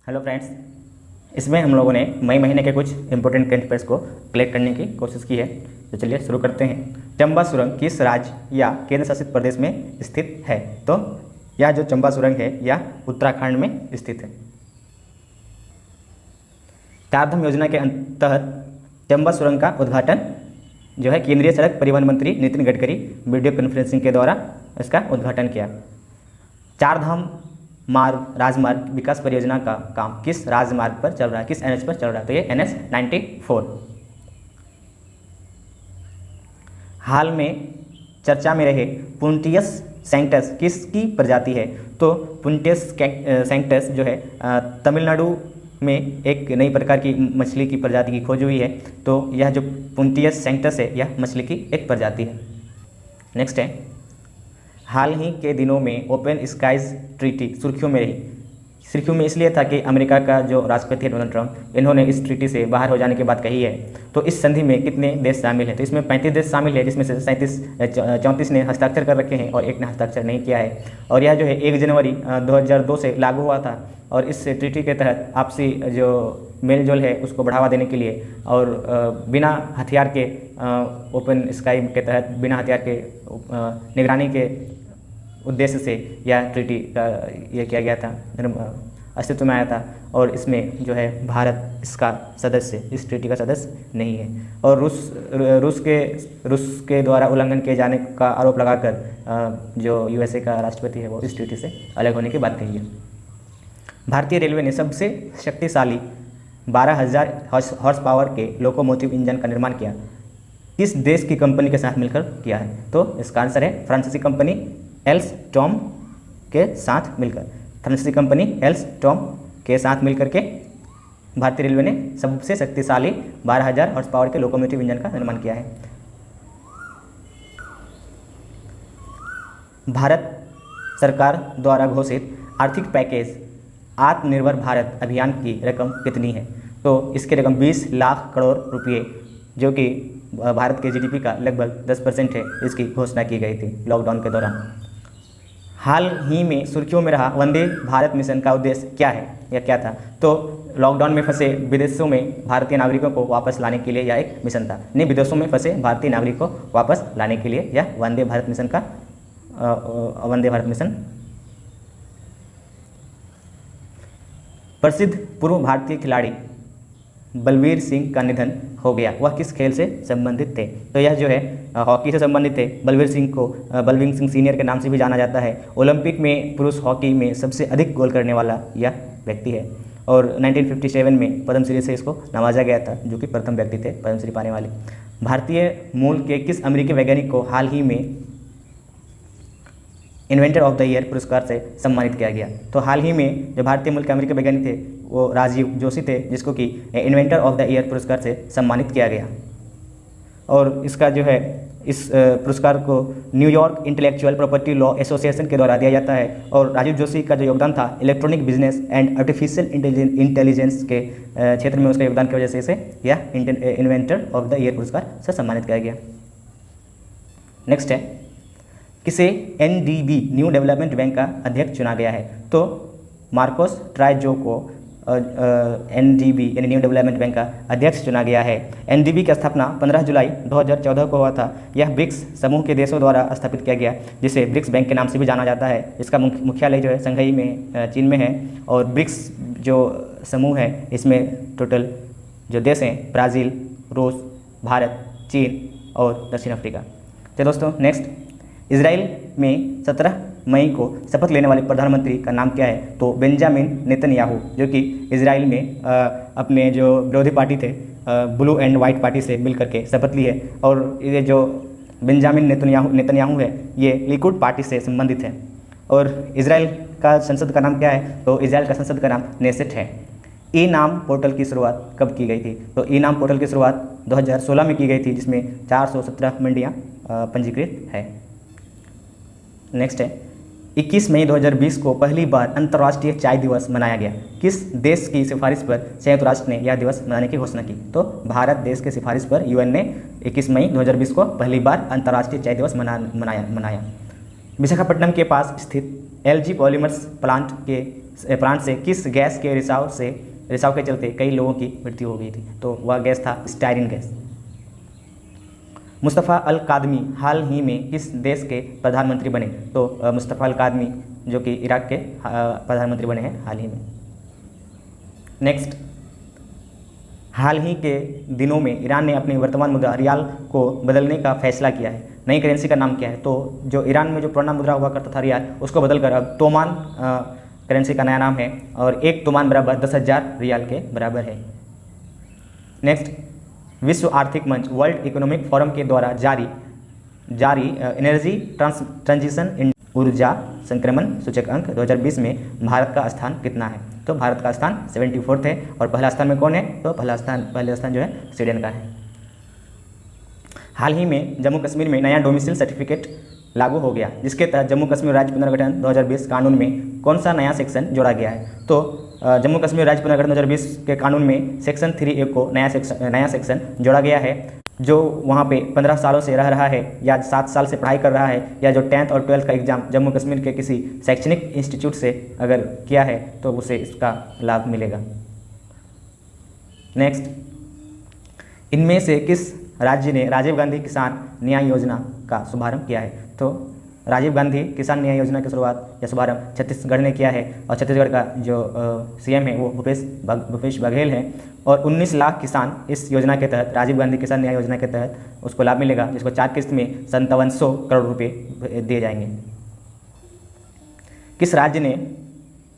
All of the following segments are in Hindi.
हेलो फ्रेंड्स, इसमें हम लोगों ने मई महीने के कुछ इंपॉर्टेंट करंट अफेयर्स को कलेक्ट करने की कोशिश की है। तो चलिए शुरू करते हैं। चंबा सुरंग किस राज्य या केंद्र शासित प्रदेश में स्थित है? तो यह जो चंबा सुरंग है यह उत्तराखंड में स्थित है। चारधाम योजना के तहत चंबा सुरंग का उद्घाटन जो है केंद्रीय सड़क परिवहन मंत्री नितिन गडकरी वीडियो कॉन्फ्रेंसिंग के द्वारा इसका उद्घाटन किया। चारधाम राजमार्ग विकास परियोजना का काम किस राजमार्ग पर चल रहा है, किस NH पर चल रहा है? तो ये NH 94। हाल में चर्चा में रहे पुंटियस सैंक्टस किसकी प्रजाति है? तो पुंटियस सैंक्टस जो है तमिलनाडु में एक नई प्रकार की मछली की प्रजाति की खोज हुई है। तो यह जो पुंटियस सैंक्टस है यह मछली की एक प्रजाति है। नेक्स्ट है, हाल ही के दिनों में ओपन स्काइज ट्रीटी सुर्खियों में रही। सुर्खियों में इसलिए था कि अमेरिका का जो राष्ट्रपति है डोनाल्ड ट्रंप, इन्होंने इस ट्रीटी से बाहर हो जाने की बात कही है। तो इस संधि में कितने देश शामिल हैं? तो इसमें 35 देश शामिल है, जिसमें से 34 ने हस्ताक्षर कर रखे हैं और एक ने हस्ताक्षर नहीं किया है। और यह जो है 1 जनवरी 2002 से लागू हुआ था। और इस ट्रीटी के तहत आपसी जो मेल जोल है उसको बढ़ावा देने के लिए और बिना हथियार के ओपन स्काई के तहत बिना हथियार के निगरानी के उद्देश्य से यह ट्रीटी का यह किया गया था, अस्तित्व में आया था। और इसमें जो है भारत इसका सदस्य, इस ट्रीटी का सदस्य नहीं है। और रूस के द्वारा उल्लंघन किए जाने का आरोप लगाकर जो USA का राष्ट्रपति है वो इस ट्रीटी से अलग होने की बात कही है। भारतीय रेलवे ने सबसे शक्तिशाली 12,000 हॉर्स पावर के लोकोमोटिव इंजन का निर्माण किया। किस देश की कंपनी के साथ मिलकर किया है? तो इसका आंसर है फ्रांसीसी कंपनी एल्स्टॉम के साथ मिलकर। फ्रांसीसी कंपनी एल्स्टॉम के साथ मिलकर के भारतीय रेलवे ने सबसे शक्तिशाली 12,000 हॉर्स पावर के लोकोमोटिव इंजन का निर्माण किया है। भारत सरकार द्वारा घोषित आर्थिक पैकेज आत्मनिर्भर भारत अभियान की रकम कितनी है? तो इसकी रकम 20 लाख करोड़ रुपये, जो कि भारत के GDP का लगभग 10% है, इसकी घोषणा की गई थी लॉकडाउन के दौरान। हाल ही में सुर्खियों में रहा वंदे भारत मिशन का उद्देश्य क्या है या क्या था? तो लॉकडाउन में फंसे विदेशों में भारतीय नागरिकों को वापस लाने के लिए यह एक मिशन था। नहीं, विदेशों में फंसे भारतीय नागरिकों को वापस लाने के लिए यह वंदे भारत मिशन का वंदे भारत मिशन। प्रसिद्ध पूर्व भारतीय खिलाड़ी बलवीर सिंह का निधन हो गया। वह किस खेल से संबंधित थे? तो यह जो है हॉकी से संबंधित थे। बलवीर सिंह को बलवीर सिंह सीनियर के नाम से भी जाना जाता है। ओलंपिक में पुरुष हॉकी में सबसे अधिक गोल करने वाला यह व्यक्ति है। और 1957 में पद्मश्री से इसको नवाजा गया था, जो कि प्रथम व्यक्ति थे पद्मश्री पाने वाले। भारतीय मूल के किस अमेरिकी वैज्ञानिक को हाल ही में इन्वेंटर ऑफ द ईयर पुरस्कार से सम्मानित किया गया? तो हाल ही में जो भारतीय मूल के अमेरिकी वैज्ञानिक थे वो राजीव जोशी थे, जिसको कि इन्वेंटर ऑफ द ईयर पुरस्कार से सम्मानित किया गया। और इसका जो है इस पुरस्कार को New York intellectual property law association के द्वारा दिया जाता है। और राजीव जोशी का जो योगदान था electronic business and artificial intelligence के क्षेत्र में, उसका योगदान की वजह से इसे यह इन्वेंटर ऑफ द ईयर पुरस्कार से सम्मानित किया गया। नेक्स्ट है, किसे NDB न्यू डेवलपमेंट बैंक का अध्यक्ष चुना गया है? तो मार्कोस ट्राइजो को NDB यानी न्यू डेवलपमेंट बैंक का अध्यक्ष चुना गया है। NDB की स्थापना 15 जुलाई 2014 को हुआ था। यह ब्रिक्स समूह के देशों द्वारा स्थापित किया गया, जिसे ब्रिक्स बैंक के नाम से भी जाना जाता है। इसका मुख्यालय जो है शंघाई में चीन में है। और ब्रिक्स जो समूह है इसमें टोटल जो देश हैं ब्राज़ील, रूस, भारत, चीन और दक्षिण अफ्रीका। तो दोस्तों नेक्स्ट, इजराइल में 17 मई को शपथ लेने वाले प्रधानमंत्री का नाम क्या है? तो बेंजामिन नेतन्याहू, जो कि इजराइल में अपने जो विरोधी पार्टी थे ब्लू एंड वाइट पार्टी से मिल करके शपथ ली है। और ये जो बेंजामिन नेतन्याहू है ये लिकुड पार्टी से संबंधित है। और इजराइल का संसद का नाम क्या है? तो इजराइल का संसद का नाम नेसेट है। ई नाम पोर्टल की शुरुआत कब की गई थी? तो ई नाम पोर्टल की शुरुआत 2016 में की गई थी, जिसमें 417 मंडियाँ पंजीकृत है। नेक्स्ट है, 21 मई 2020 को पहली बार अंतर्राष्ट्रीय चाय दिवस मनाया गया। किस देश की सिफारिश पर संयुक्त राष्ट्र ने यह दिवस मनाने की घोषणा की? तो भारत देश के सिफारिश पर UN ने 21 मई 2020 को पहली बार अंतर्राष्ट्रीय चाय दिवस मनाया। विशाखापट्टनम के पास स्थित LG पॉलीमर्स प्लांट के प्लांट से किस गैस के रिसाव के चलते कई लोगों की मृत्यु हो गई थी? तो वह गैस था स्टायरिन गैस। मुस्तफ़ा अल कादमी हाल ही में किस देश के प्रधानमंत्री बने? तो मुस्तफ़ा अल कादमी जो कि इराक के प्रधानमंत्री बने हैं हाल ही में। नेक्स्ट, हाल ही के दिनों में ईरान ने अपनी वर्तमान मुद्रा रियाल को बदलने का फैसला किया है। नई करेंसी का नाम क्या है? तो जो ईरान में जो पुराना मुद्रा हुआ करता था रियाल, उसको बदलकर अब तोमान करेंसी का नया नाम है और एक तोमान बराबर 10,000 रियाल के बराबर है। नेक्स्ट, विश्व आर्थिक मंच वर्ल्ड इकोनॉमिक फोरम के द्वारा जारी एनर्जी ट्रांजिशन इन ऊर्जा संक्रमण सूचक अंक 2020 में भारत का स्थान कितना है? तो भारत का स्थान 74 है। और पहला स्थान में कौन है? तो पहला स्थान जो है स्वीडन का है। हाल ही में जम्मू कश्मीर में नया डोमिसाइल सर्टिफिकेट लागू हो गया, जिसके तहत जम्मू कश्मीर राज्य पुनर्गठन 2020 कानून में कौन सा नया सेक्शन जोड़ा गया है? तो जम्मू कश्मीर राज्य पुनर्गठन 2020 के कानून में सेक्शन 3A को नया सेक्शन जोड़ा गया है। जो वहाँ पे 15 सालों से रह रहा है या 7 साल से पढ़ाई कर रहा है या जो 10th और 12th का एग्जाम जम्मू कश्मीर के किसी शैक्षणिक इंस्टीट्यूट से अगर किया है तो उसे इसका लाभ मिलेगा। नेक्स्ट, इनमें से किस राज्य ने राजीव गांधी किसान न्याय योजना का शुभारंभ किया है? तो राजीव गांधी किसान न्याय योजना की शुरुआत या शुभारंभ छत्तीसगढ़ ने किया है और छत्तीसगढ़ का जो CM है वो भूपेश बघेल है। और 19 लाख किसान इस योजना के तहत, राजीव गांधी किसान न्याय योजना के तहत उसको लाभ मिलेगा, जिसको 4 किस्त में 5700 करोड़ रुपये दिए जाएंगे। किस राज्य ने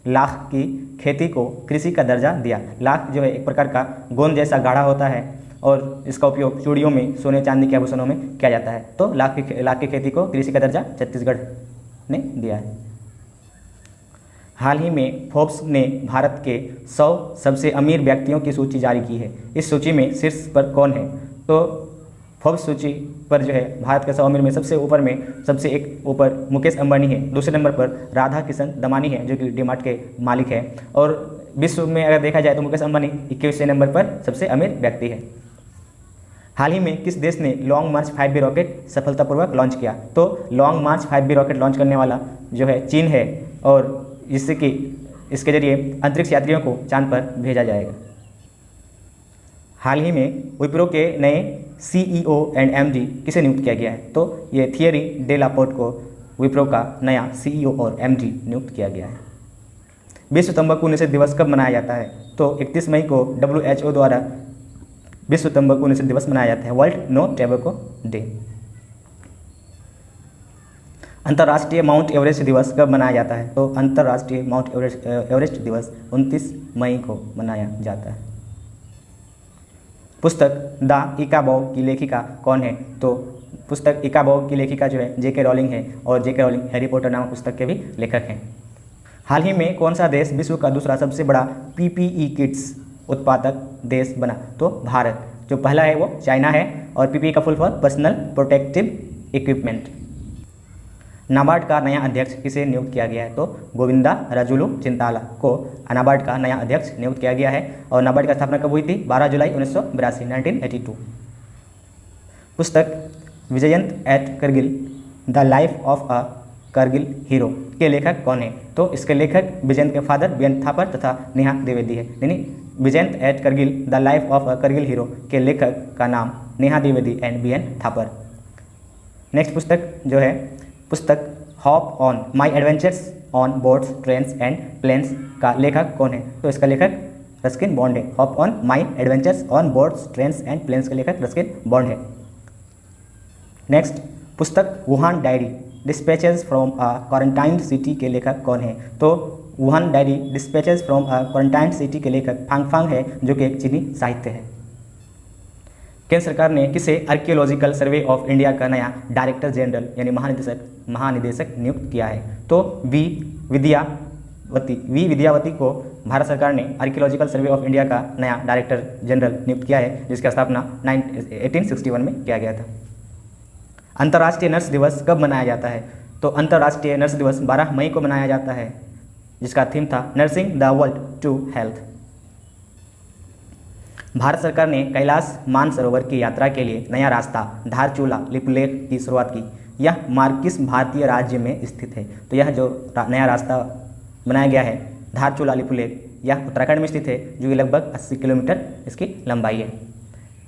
लाख की खेती को कृषि का दर्जा दिया? लाख जो है एक प्रकार का गोंद जैसा गाढ़ा होता है और इसका उपयोग चूड़ियों में, सोने चांदी के आभूषणों में किया जाता है। तो लाख की खेती को कृषि का दर्जा छत्तीसगढ़ ने दिया है। हाल ही में फोर्ब्स ने भारत के 100 सबसे अमीर व्यक्तियों की सूची जारी की है। इस सूची में शीर्ष पर कौन है? तो फोर्ब्स सूची पर जो है भारत के 100 अमीर में सबसे ऊपर मुकेश अंबानी है। दूसरे नंबर पर राधा किशन दमानी है जो कि डीमार्ट के मालिक है। और विश्व में अगर देखा जाए तो मुकेश अंबानी 21वें नंबर पर सबसे अमीर व्यक्ति है। हाल ही में किस देश ने लॉन्ग मार्च 5B रॉकेट सफलतापूर्वक लॉन्च किया? तो लॉन्ग मार्च 5B रॉकेट लॉन्च करने वाला जो है चीन है और जिससे कि इसके जरिए अंतरिक्ष यात्रियों को चांद पर भेजा जाएगा। हाल ही में विप्रो के नए CEO एंड MD किसे नियुक्त किया गया है? तो ये थियरी डे लापोर्ट को विप्रो का नया CEO और MD नियुक्त किया गया है। विश्व तंबाकू निषेध दिवस कब मनाया जाता है? तो 31 मई को WHO द्वारा विश्व तंबाकू निषेध दिवस मनाया जाता है, वर्ल्ड नो टैबेको डे। अंतर्राष्ट्रीय माउंट एवरेस्ट दिवस कब मनाया जाता है? तो अंतर्राष्ट्रीय माउंट एवरेस्ट दिवस 29 मई को मनाया जाता है। पुस्तक द इकाबॉग की लेखिका कौन है? तो पुस्तक इकाबॉग की लेखिका जो है J.K. रॉलिंग है और J.K. रॉलिंग हैरी पॉटर नामक पुस्तक के भी लेखक हैं। हाल ही में कौन सा देश विश्व का दूसरा सबसे बड़ा PPE किट्स उत्पादक देश बना? तो भारत। जो पहला है वो चाइना है और PPE का full form personal protective equipment. NABARD का नया अध्यक्ष किसे नियुक्त किया गया है? तो गोविंदा राजुलू चिंताला को नाबार्ड का नया अध्यक्ष नियुक्त किया गया है। और नाबार्ड की स्थापना कब हुई थी? 12 जुलाई 1982 1982। पुस्तक Vijyant at Kargil the life of a Kargil hero के लेखक कौन है? तो इसके लेखक विजयंत के फादर बीएन थापर तथा नेहा द्विवेदी है। यानी Vijyant at Kargil the life of a Kargil hero के लेखक का नाम Neha Dwivedi and BN Thapar. Next पुस्तक जो है पुस्तक hop on my adventures on boats trains and planes का लेखक कौन है? तो इसका लेखक रस्किन बॉन्ड है। Hop on my adventures on boats trains and planes का लेखक रस्किन बॉन्ड है। नेक्स्ट पुस्तक Wuhan diary dispatches from a quarantined city के लेखक कौन है? तो Wuhan diary dispatches from a quarantined city के लेखक फांगफांग है जो कि एक चीनी साहित्य है। केंद्र सरकार ने किसे आर्कियोलॉजिकल सर्वे ऑफ इंडिया का नया डायरेक्टर जनरल यानी महानिदेशक नियुक्त किया है? तो वी विद्यावती को भारत सरकार ने आर्कियोलॉजिकल सर्वे ऑफ इंडिया का नया डायरेक्टर जनरल नियुक्त किया है, जिसकी स्थापना 1861 में किया गया था। अंतर्राष्ट्रीय नर्स दिवस कब मनाया जाता है? तो अंतर्राष्ट्रीय नर्स दिवस 12 मई को मनाया जाता है, जिसका थीम था nursing the world to health. Bharat सरकार ने कैलाश मानसरोवर की यात्रा के लिए नया रास्ता धारचूला लिपुलेख की शुरुआत की। यह मार्ग किस भारतीय राज्य में स्थित है? तो यह जो नया रास्ता बनाया गया है धारचूला लिपु लेक, यह उत्तराखंड में स्थित है, जो कि लगभग 80 किलोमीटर इसकी लंबाई है।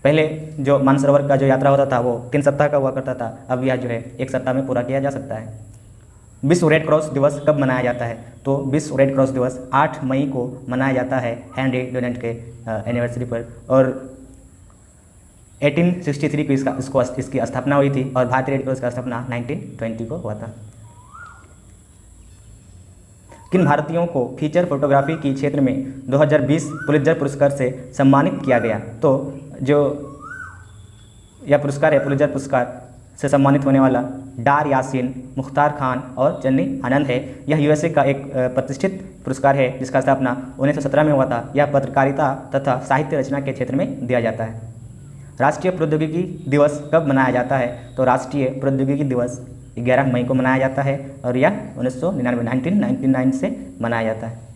पहले जो मानसरोवर का जो यात्रा होता था वो 3 सप्ताह का हुआ करता था, अब यह जो है 1 सप्ताह में पूरा किया जा सकता है। विश्व रेड क्रॉस दिवस कब मनाया जाता है? तो विश्व रेड क्रॉस दिवस 8 मई को मनाया जाता है हेनरी डोनेट के एनिवर्सरी पर, और 1863 को इसकी स्थापना हुई थी, और भारतीय रेड क्रॉस का स्थापना 1920 को हुआ था। किन भारतीयों को फीचर फोटोग्राफी की क्षेत्र में 2020 पुलित्जर पुरस्कार से सम्मानित किया गया? तो जो यह पुरस्कार है, पुलित्जर पुरस्कार से सम्मानित होने वाला डार यासीन, मुख्तार खान और जन्नी आनंद है। यह यूएसए का एक प्रतिष्ठित पुरस्कार है, जिसका स्थापना 1917 में हुआ था। यह पत्रकारिता तथा साहित्य रचना के क्षेत्र में दिया जाता है। राष्ट्रीय प्रौद्योगिकी दिवस कब मनाया जाता है? तो राष्ट्रीय प्रौद्योगिकी दिवस 11 मई को मनाया जाता है, और यह 1999 से मनाया जाता है।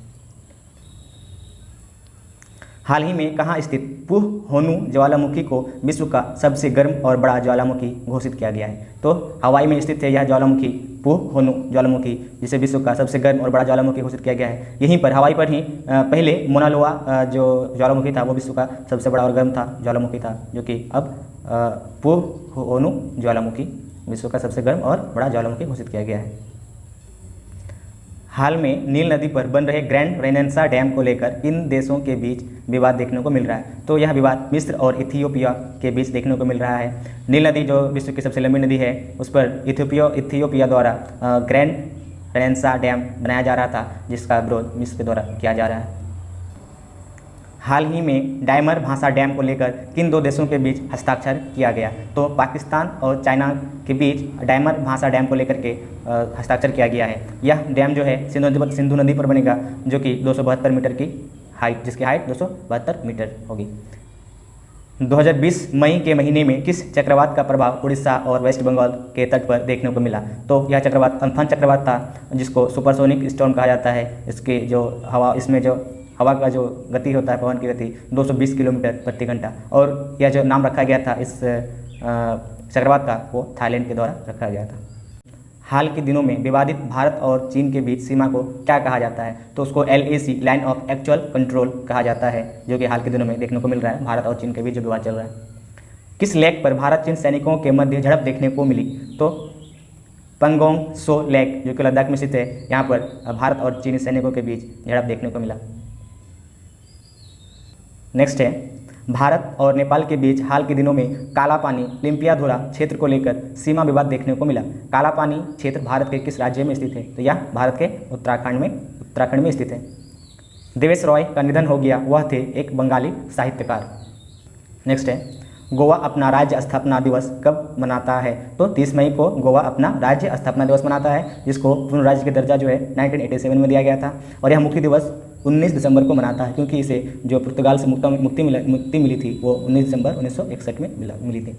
हाल ही में कहाँ स्थित पुह होनु ज्वालामुखी को विश्व का सबसे गर्म और बड़ा ज्वालामुखी घोषित किया गया है? तो हवाई में स्थित है यह ज्वालामुखी, पुह होनु ज्वालामुखी, जिसे विश्व का सबसे गर्म और बड़ा ज्वालामुखी घोषित किया गया है। यहीं पर हवाई पर ही पहले मोना लोआ जो ज्वालामुखी था वो विश्व का सबसे बड़ा और गर्म था ज्वालामुखी था, जो कि अब पुह होनु ज्वालामुखी विश्व का सबसे गर्म और बड़ा ज्वालामुखी घोषित किया गया है। हाल में नील नदी पर बन रहे ग्रैंड रेनेसा डैम को लेकर किन देशों के बीच विवाद देखने को मिल रहा है? तो यह विवाद मिस्र और इथियोपिया के बीच देखने को मिल रहा है। नील नदी जो विश्व की सबसे लंबी नदी है, उस पर इथियोपिया द्वारा ग्रैंड रेनेसा डैम बनाया जा रहा था, जिसका विरोध मिस्र के द्वारा किया जा रहा है। हाल ही में डायमर भाषा डैम को लेकर किन 2 देशों के बीच हस्ताक्षर किया गया? तो पाकिस्तान और चाइना के बीच डायमर भाषा डैम को लेकर के हस्ताक्षर किया गया है। यह डैम जो है सिंधु नदी पर बनेगा, जो कि 272 मीटर की हाइट, जिसकी हाइट 272 मीटर होगी। 2020 मई के महीने में किस चक्रवात का प्रभाव उड़ीसा और वेस्ट बंगाल के तट पर देखने को मिला? तो यह चक्रवात अम्फन चक्रवात था, जिसको सुपरसोनिक स्टॉर्म कहा जाता है। इसके जो इसमें जो हवा का जो गति होता है, पवन की गति 220 किलोमीटर प्रति घंटा, और यह जो नाम रखा गया था इस चक्रवात का, वो थाईलैंड के द्वारा रखा गया था। हाल के दिनों में विवादित भारत और चीन के बीच सीमा को क्या कहा जाता है? तो उसको LAC line of actual control कहा जाता है, जो कि हाल के दिनों में देखने को मिल रहा है। भारत और चीन के बीच जो विवाद चल रहा है। किस लेक पर भारत चीन सैनिकों के मध्य झड़प देखने को मिली? तो पंगोंग सो लेक, जो कि लद्दाख में स्थित है, यहाँ पर भारत और चीनी सैनिकों के बीच झड़प देखने को मिला। नेक्स्ट है, भारत और नेपाल के बीच हाल के दिनों में काला पानी लिम्पियाधुरा क्षेत्र को लेकर सीमा विवाद देखने को मिला। काला पानी क्षेत्र भारत के किस राज्य में स्थित है? तो यह भारत के उत्तराखंड में स्थित है। देवेश रॉय का निधन हो गया, वह थे एक बंगाली साहित्यकार। नेक्स्ट है, गोवा अपना राज्य स्थापना दिवस कब मनाता है? तो 30 मई को गोवा अपना राज्य स्थापना दिवस मनाता है, जिसको पूर्ण राज्य का दर्जा जो है 1987 में दिया गया था, और यह मुक्ति दिवस 19 दिसंबर को मनाता है, क्योंकि इसे जो पुर्तगाल से मुक्ति मिली थी वो 19 दिसंबर 1961 में मिली थी।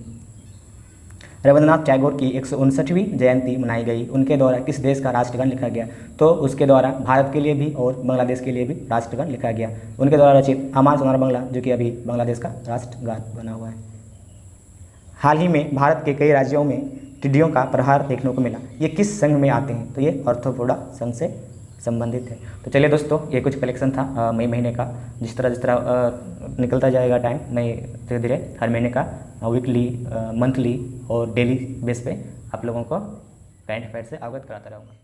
रविंद्रनाथ टैगोर की 159वीं जयंती मनाई गई, उनके द्वारा किस देश का राष्ट्रगान लिखा गया? तो उसके द्वारा भारत के लिए भी और बांग्लादेश के लिए भी राष्ट्रगान लिखा गया। उनके द्वारा रचित आमान सोनार बांग्ला, जो कि अभी बांग्लादेश का राष्ट्रगान बना हुआ है। हाल ही में भारत के कई राज्यों में टिड्डियों का प्रहार देखने को मिला, ये किस संघ में आते हैं? तो ये ऑर्थोपोडा संघ से संबंधित है। तो चलिए दोस्तों, ये कुछ कलेक्शन था मई महीने का। जिस तरह निकलता जाएगा टाइम, मैं धीरे धीरे हर महीने का वीकली, मंथली और डेली बेस पे आप लोगों को करंट अफेयर से अवगत कराता रहूँगा।